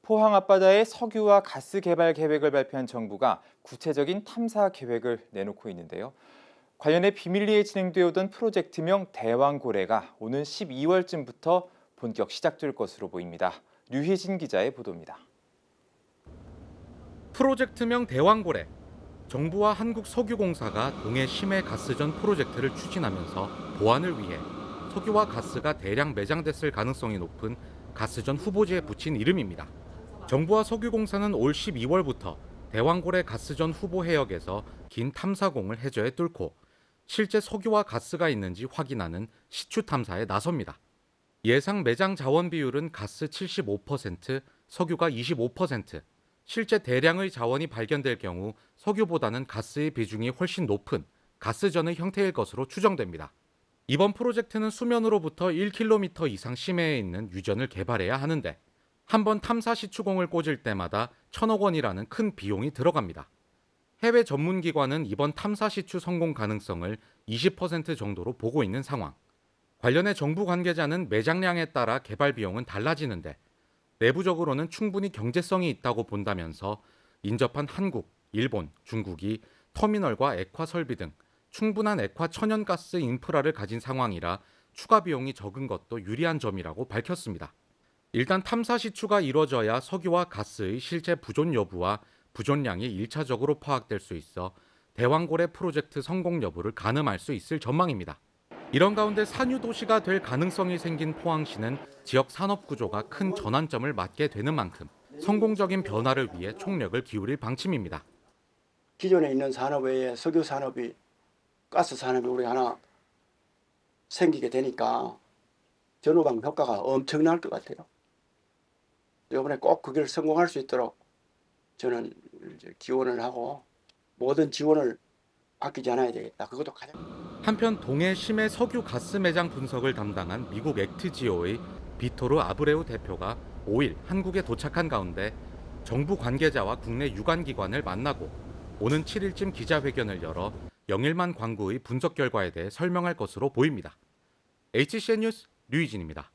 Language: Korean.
포항 앞바다에 석유와 가스 개발 계획을 발표한 정부가 구체적인 탐사 계획을 내놓고 있는데요. 관련해 비밀리에 진행되어 오던 프로젝트명 대왕고래가 오는 12월쯤부터 본격 시작될 것으로 보입니다. 류희진 기자의 보도입니다. 프로젝트명 대왕고래. 정부와 한국석유공사가 동해 심해 가스전 프로젝트를 추진하면서 보안을 위해 석유와 가스가 대량 매장됐을 가능성이 높은 가스전 후보지에 붙인 이름입니다. 정부와 석유공사는 올 12월부터 대왕고래 가스전 후보 해역에서 긴 탐사공을 해저에 뚫고 실제 석유와 가스가 있는지 확인하는 시추 탐사에 나섭니다. 예상 매장 자원 비율은 가스 75%, 석유가 25%, 실제 대량의 자원이 발견될 경우 석유보다는 가스의 비중이 훨씬 높은 가스전의 형태일 것으로 추정됩니다. 이번 프로젝트는 수면으로부터 1km 이상 심해에 있는 유전을 개발해야 하는데 한 번 탐사 시추공을 꽂을 때마다 1,000억 원이라는 큰 비용이 들어갑니다. 해외 전문기관은 이번 탐사 시추 성공 가능성을 20% 정도로 보고 있는 상황. 관련해 정부 관계자는 매장량에 따라 개발 비용은 달라지는데 내부적으로는 충분히 경제성이 있다고 본다면서 인접한 한국, 일본, 중국이 터미널과 액화 설비 등 충분한 액화 천연가스 인프라를 가진 상황이라 추가 비용이 적은 것도 유리한 점이라고 밝혔습니다. 일단 탐사 시추가 이뤄져야 석유와 가스의 실제 부존 여부와 부존량이 1차적으로 파악될 수 있어 대왕고래 프로젝트 성공 여부를 가늠할 수 있을 전망입니다. 이런 가운데 산유 도시가 될 가능성이 생긴 포항시는 지역 산업 구조가 큰 전환점을 맞게 되는 만큼 성공적인 변화를 위해 총력을 기울일 방침입니다. 기존에 있는 산업 외에 석유 산업이 가스 산업이 우리 하나 생기게 되니까 전후방 효과가 엄청날 것 같아요. 이번에 꼭 그걸 성공할 수 있도록 저는 이제 기원을 하고 모든 지원을 아끼지 않아야 되겠다. 그것도 가장. 한편 동해 심해 석유 가스 매장 분석을 담당한 미국 액트지오의 비토르 아브레우 대표가 5일 한국에 도착한 가운데 정부 관계자와 국내 유관기관을 만나고 오는 7일쯤 기자회견을 열어 영일만 광구의 분석 결과에 대해 설명할 것으로 보입니다. HCN 뉴스 류희진입니다.